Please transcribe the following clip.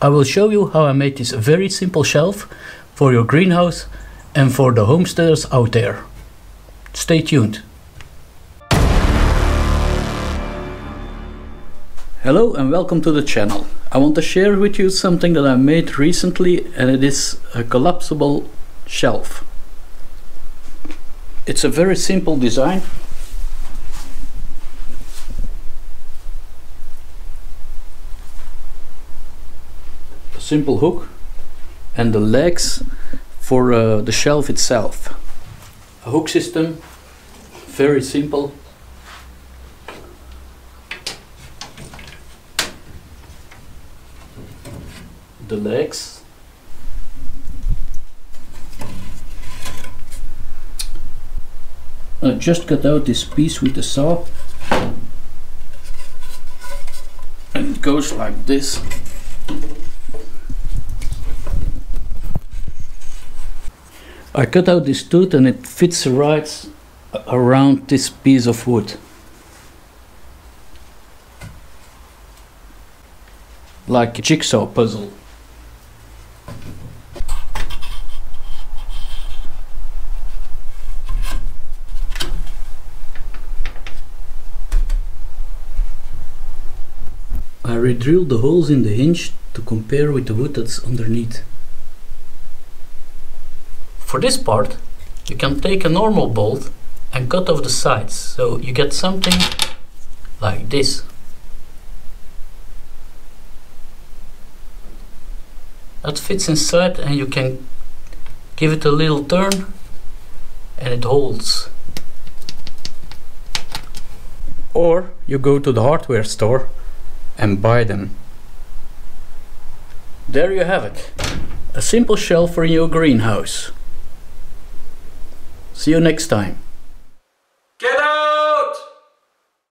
I will show you how I made this very simple shelf for your greenhouse and for the homesteaders out there. Stay tuned. Hello and welcome to the channel. I want to share with you something that I made recently, and it is a collapsible shelf. It's a very simple design. A simple hook and the legs for the shelf itself. A hook system, very simple. The legs. I just cut out this piece with the saw, and it goes like this. I cut out this tooth and it fits right around this piece of wood. Like a jigsaw puzzle. I re-drilled the holes in the hinge to compare with the wood that's underneath. For this part, you can take a normal bolt and cut off the sides, so you get something like this. That fits inside and you can give it a little turn and it holds. Or you go to the hardware store and buy them. There you have it. A simple shelf for your greenhouse. See you next time.